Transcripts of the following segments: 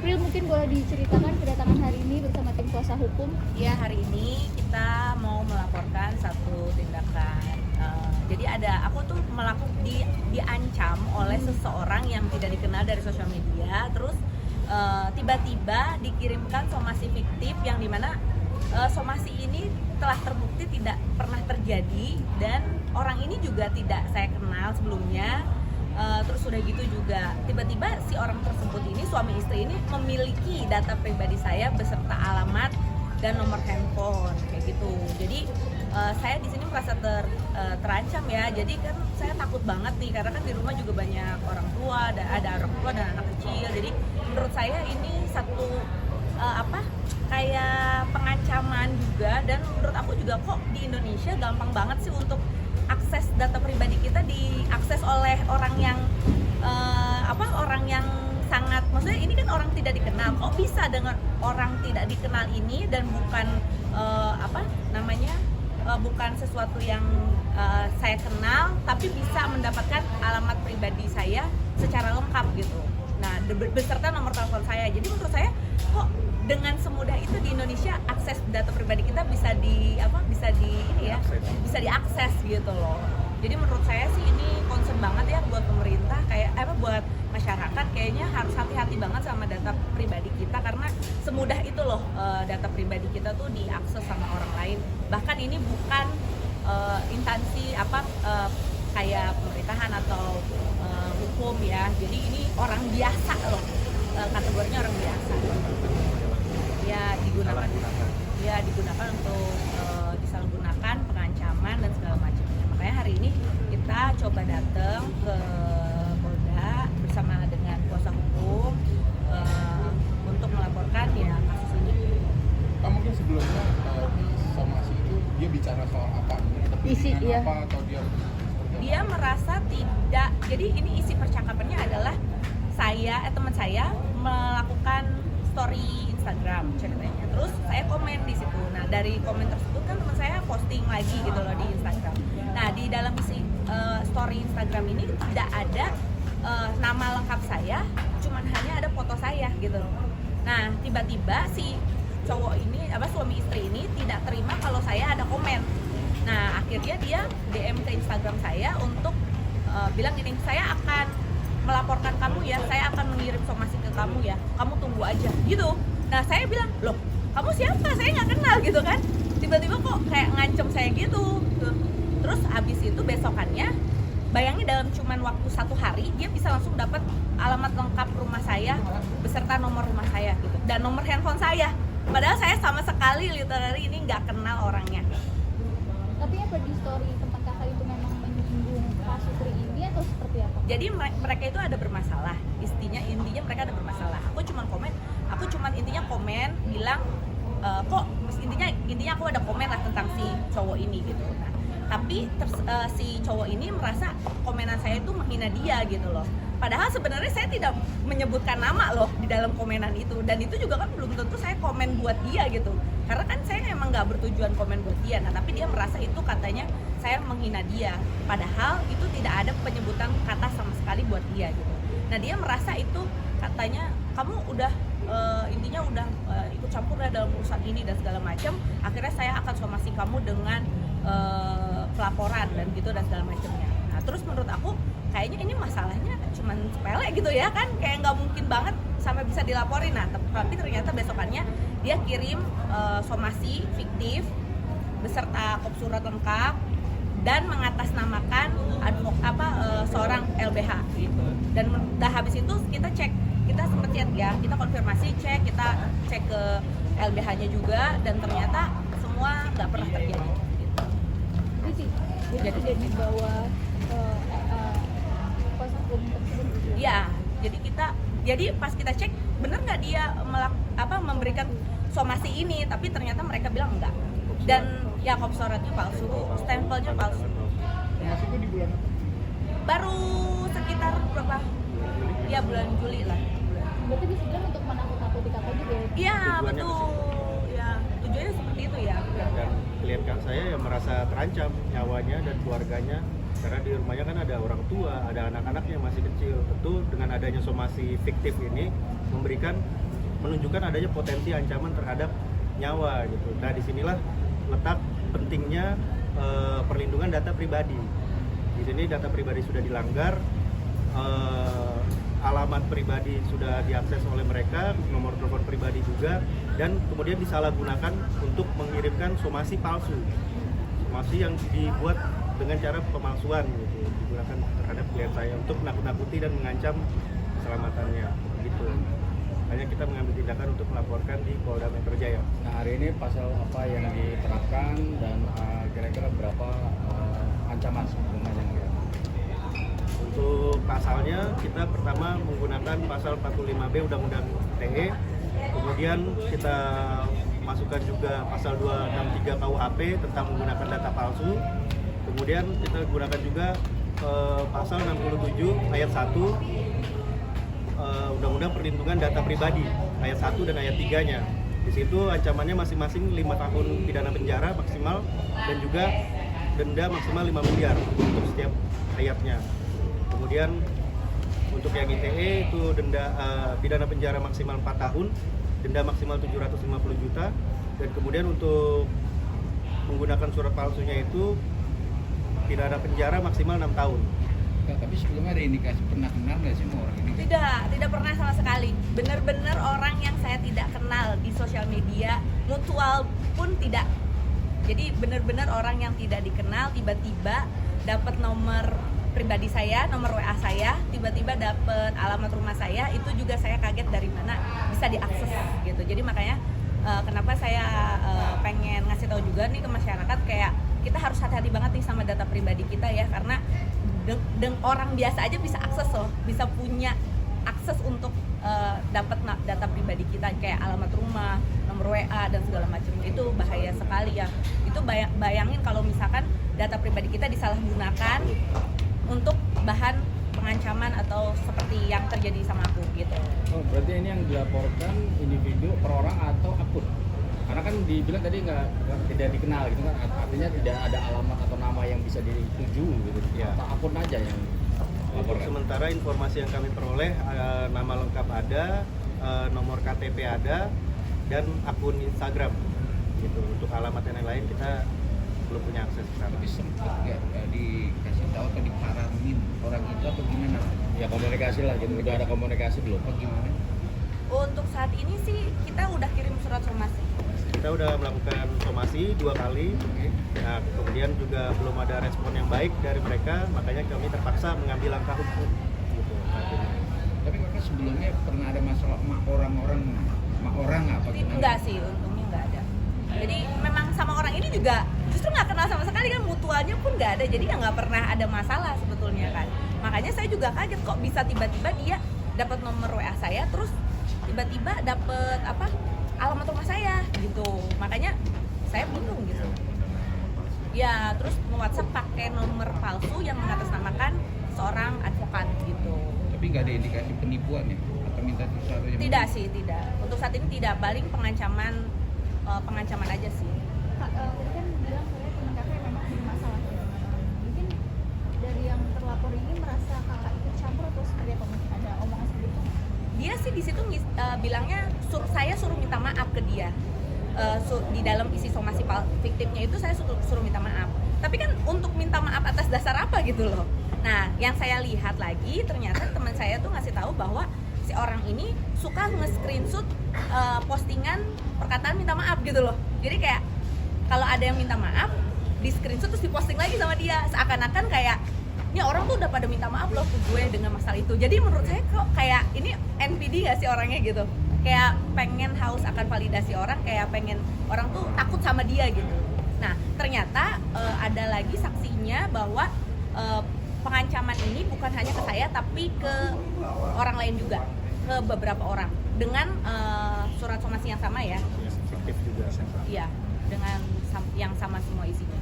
April, mungkin boleh diceritakan kedatangan hari ini bersama tim kuasa hukum? Ya, hari ini kita mau melaporkan satu tindakan. Jadi aku tuh diancam oleh seseorang yang tidak dikenal dari sosial media. Terus tiba-tiba dikirimkan somasi fiktif yang dimana somasi ini telah terbukti tidak pernah terjadi dan orang ini juga tidak saya kenal sebelumnya. Terus udah gitu juga tiba-tiba si orang tersebut ini, suami istri ini, memiliki data pribadi saya beserta alamat dan nomor handphone kayak gitu. Jadi saya di sini merasa terancam ya. Jadi kan saya takut banget nih karena kan di rumah juga banyak orang tua, ada orang tua dan anak kecil. Jadi menurut saya ini satu kayak pengancaman juga, dan menurut aku juga kok di Indonesia gampang banget sih untuk akses data pribadi kita diakses oleh orang yang orang yang sangat, maksudnya ini kan orang tidak dikenal, kok bisa dengan orang tidak dikenal ini dan bukan bukan sesuatu yang saya kenal tapi bisa mendapatkan alamat pribadi saya secara lengkap gitu. Nah, beserta nomor telepon saya. Jadi menurut saya kok dengan semudah itu di Indonesia akses data pribadi kita bisa diakses gitu loh. Jadi menurut saya sih ini concern banget ya buat pemerintah, buat masyarakat, kayaknya harus hati-hati banget sama data pribadi kita karena semudah itu loh data pribadi kita tuh diakses sama orang lain. Bahkan ini bukan instansi kayak pemerintahan atau hukum ya. Jadi ini orang biasa loh, kategorinya orang biasa. Ya digunakan untuk disalahgunakan, pengancaman dan segala macamnya. Makanya hari ini kita coba datang ke Polda bersama dengan kuasa hukum untuk melaporkan ya kasus ini. Mungkin sebelumnya di somasi itu dia bicara soal apa? Apa atau dia merasa tidak. Jadi ini isi percakapannya adalah teman saya melakukan story Instagram ceritanya. Terus saya komen di situ. Nah, dari komen tersebut kan teman saya posting lagi gitu loh di Instagram. Nah, di dalam isi story Instagram ini tidak ada nama lengkap saya, cuman hanya ada foto saya gitu loh. Nah, tiba-tiba si cowok ini, suami istri ini tidak terima kalau saya ada komen. Nah, akhirnya dia DM ke Instagram saya untuk bilang gini, saya akan melaporkan kamu ya, saya akan mengirim somasi ke kamu ya, kamu tunggu aja gitu. Nah, saya bilang, loh kamu siapa? Saya nggak kenal gitu kan. Tiba-tiba kok kayak ngancem saya gitu. Terus habis itu besokannya, bayangin dalam cuman waktu 1 hari dia bisa langsung dapat alamat lengkap rumah saya beserta nomor rumah saya gitu dan nomor handphone saya. Padahal saya sama sekali literally ini nggak kenal orangnya. Tapi apa di story tempat kakak itu memang menyinggung Pak Sutri ini atau seperti apa? Jadi mereka itu ada bermasalah. Intinya mereka ada bermasalah. Aku cuman intinya komen bilang kok intinya aku ada komen lah tentang si cowok ini gitu. Nah, tapi si cowok ini merasa komenan saya itu menghina dia gitu loh. Padahal sebenarnya saya tidak menyebutkan nama loh di dalam komenan itu, dan itu juga kan belum tentu saya komen buat dia gitu. Karena kan saya emang nggak bertujuan komen buat dia. Nah, tapi dia merasa itu katanya saya menghina dia. Padahal itu tidak ada penyebutan kata sama sekali buat dia gitu. Nah, dia merasa itu katanya kamu udah ikut campur ya dalam urusan ini dan segala macam. Akhirnya saya akan somasi kamu dengan pelaporan dan gitu dan segala macamnya. Nah, terus menurut aku kayaknya ini masalahnya cuman sepele gitu ya kan, kayak nggak mungkin banget sampai bisa dilaporin. Nah, tapi ternyata besokannya dia kirim somasi fiktif beserta kop surat lengkap dan mengatasnamakan seorang LBH gitu. Dan udah habis itu kita sempat chat ya, kita konfirmasi, kita cek ke LBH-nya juga dan ternyata semua nggak pernah terjadi gitu. Jadi tidak dibawa kuasa hukum tersebut. Iya, jadi pas kita cek bener nggak dia memberikan somasi ini, tapi ternyata mereka bilang enggak. Dan ya kop suratnya palsu, stempelnya palsu. Somasi itu di bulan apa? Baru sekitar bulan Juli lah. Berarti bisa bilang untuk menakut-nakuti kakak juga ya? Iya, betul. Ya, tujuannya seperti itu ya. Dan klien saya yang merasa terancam nyawanya dan keluarganya karena di rumahnya kan ada orang tua, ada anak-anak yang masih kecil. Tentu dengan adanya somasi fiktif ini memberikan menunjukkan adanya potensi ancaman terhadap nyawa gitu. Nah, disinilah letak pentingnya perlindungan data pribadi. Di sini data pribadi sudah dilanggar, alamat pribadi sudah diakses oleh mereka, nomor telepon pribadi juga, dan kemudian disalahgunakan untuk mengirimkan somasi palsu, somasi yang dibuat dengan cara pemalsuan gitu, digunakan terhadap klien saya untuk menakut-nakuti dan mengancam keselamatannya gitu. Hanya kita mengambil tindakan untuk melaporkan di Polda Metro Jaya. Nah, hari ini pasal apa yang diterapkan dan kira-kira berapa ancaman hukuman yang dia? Untuk pasalnya kita pertama menggunakan pasal 45B Undang-Undang ITE, kemudian kita masukkan juga pasal 263 KUHP tentang menggunakan data palsu, kemudian kita gunakan juga pasal 67 ayat 1 Undang-Undang Perlindungan Data Pribadi ayat 1 dan ayat 3-nya. Di situ ancamannya masing-masing 5 tahun pidana penjara maksimal dan juga denda maksimal 5 miliar untuk setiap ayatnya. Kemudian untuk yang ITE itu denda pidana penjara maksimal 4 tahun, denda maksimal 750 juta, dan kemudian untuk menggunakan surat palsunya itu pidana penjara maksimal 6 tahun. Nah, tapi sebelumnya ada indikasi pernah kenal nggak sih sama orang ini? Tidak pernah sama sekali. Benar-benar orang yang saya tidak kenal di sosial media, mutual pun tidak. Jadi benar-benar orang yang tidak dikenal tiba-tiba dapat nomor pribadi saya, nomor WA saya, tiba-tiba dapat alamat rumah saya, itu juga saya kaget dari mana bisa diakses gitu. Jadi makanya kenapa saya pengen ngasih tahu juga nih ke masyarakat, kayak kita harus hati-hati banget nih sama data pribadi kita ya, karena orang biasa aja bisa akses loh, bisa punya akses untuk dapat data pribadi kita kayak alamat rumah, nomor WA dan segala macam. Itu bahaya sekali ya. Itu bayangin kalau misalkan data pribadi kita disalahgunakan untuk bahan pengancaman atau seperti yang terjadi sama aku gitu. Oh, berarti ini yang dilaporkan individu per orang atau akun? Karena kan dibilang tadi tidak dikenal gitu kan, artinya tidak ada alamat atau nama yang bisa dituju gitu, Ya. atau akun aja yang Untuk laporkan. sementara informasi yang kami peroleh, nama lengkap ada, nomor KTP ada, dan akun Instagram gitu. Untuk alamat yang lain kita belum punya akses ke sana. Tapi sempat nggak dikasih tahu atau diparanin orang itu atau gimana? Ya komunikasi lah gitu, udah ada komunikasi belum? Apa gimana? Untuk saat ini sih kita udah kirim surat somasi. Kita udah melakukan somasi 2 kali. Nah, kemudian juga belum ada respon yang baik dari mereka, makanya kami terpaksa mengambil langkah hukum gitu saat ini. Tapi kakak sebelumnya pernah ada masalah sama orang apa gimana? Enggak sih, untungnya enggak ada. Jadi memang sama orang ini juga justru nggak kenal sama sekali kan, mutualnya pun nggak ada, jadi ya nggak pernah ada masalah sebetulnya kan. Makanya saya juga kaget kok bisa tiba-tiba dia dapat nomor WA saya, terus tiba-tiba dapat alamat rumah saya gitu. Makanya saya bingung gitu. Ya terus nge-WhatsApp pakai nomor palsu yang mengatasnamakan seorang advokat gitu. Tapi nggak ada indikasi penipuan ya? Atau minta sesuatu yang Tidak sih, tidak. Untuk saat ini tidak, paling pengancaman aja sih. Kak, tadi kan bilang saya teman kakak memang bermasalah. Mungkin dari yang terlapor ini merasa kakak ikut campur atau seperti apa? Mungkin ada omongan seperti itu? Dia sih di situ bilangnya saya suruh minta maaf ke dia. Di dalam isi somasi fiktifnya itu saya suruh minta maaf. Tapi kan untuk minta maaf atas dasar apa gitu loh. Nah, yang saya lihat lagi ternyata teman saya tuh ngasih tahu bahwa si orang ini suka nge-screenshot postingan perkataan minta maaf gitu loh. Jadi kayak kalau ada yang minta maaf, di screenshot terus diposting lagi sama dia, seakan-akan kayak ini orang tuh udah pada minta maaf loh ke gue dengan masalah itu. Jadi menurut saya kok kayak ini NPD gak sih orangnya gitu, kayak pengen haus akan validasi orang, kayak pengen orang tuh takut sama dia gitu. Nah ternyata ada lagi saksinya bahwa pengancaman ini bukan hanya ke saya tapi ke orang lain juga, ke beberapa orang dengan surat somasi yang sama ya. Fiktif juga. Iya, dengan yang sama semua isinya.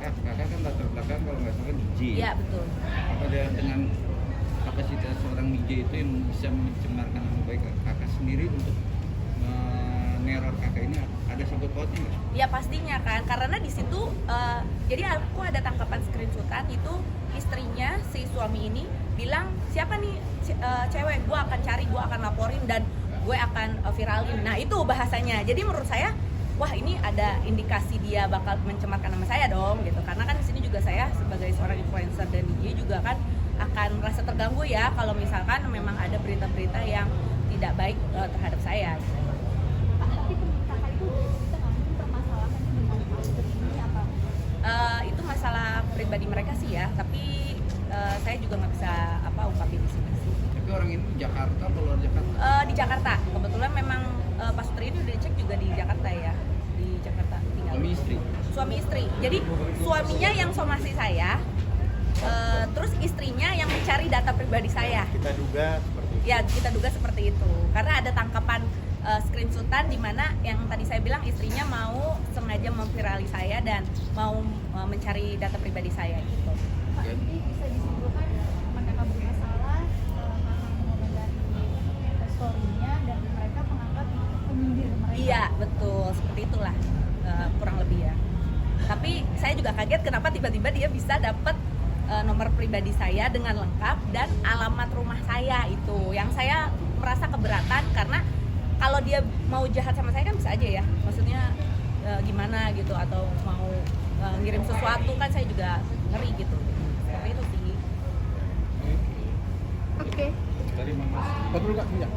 Kakak kan latar belakang kalau nggak salah DJ. Iya betul. Apa dengan kapasitas seorang DJ itu yang bisa mencemarkan nama baik kakak sendiri untuk meneror kakak ini, ada sangkut pautnya nggak? Ya pastinya kan, karena di situ jadi aku ada tangkapan screenshotan itu istrinya si suami ini bilang siapa nih cewek, gua akan cari, gua akan laporin, dan gue akan viralin. Nah itu bahasanya. Jadi menurut saya, wah ini ada indikasi dia bakal mencemarkan nama saya dong gitu. Karena kan di sini juga saya sebagai seorang influencer dan DJ juga kan akan merasa terganggu ya kalau misalkan memang ada berita-berita yang tidak baik terhadap saya. Gitu. Pak, tapi menurut kakak itu kita nggak mungkin permasalahan dengan outfit ini apa? Itu masalah pribadi mereka sih ya, tapi saya juga nggak bisa ungkapin di sini sih. Tapi orang ini di Jakarta atau luar Jakarta? Di Jakarta, kebetulan memang Pak Sutri ini udah dicek juga di Jakarta ya, di Jakarta tinggal. Suami istri. Jadi suaminya yang somasi saya, terus istrinya yang mencari data pribadi saya. Kita duga seperti itu. Ya kita duga seperti itu, karena ada tangkapan screenshotan di mana yang tadi saya bilang istrinya mau sengaja memvirali saya dan mau mencari data pribadi saya gitu. Pak, jadi bisa disimpulkan mereka bermasalah karena mengomentari story-nya dan mereka menganggap itu penyindir mereka. Iya betul, seperti itulah kurang lebih ya. Tapi saya juga kaget kenapa tiba-tiba dia bisa dapat nomor pribadi saya dengan lengkap dan alamat rumah saya itu. Yang saya merasa keberatan karena kalau dia mau jahat sama saya kan bisa aja ya. Maksudnya gimana gitu atau mau ngirim sesuatu kan saya juga ngeri gitu. Seperti itu sih. Oke. Tadi Mas. Dulu Kak, punya.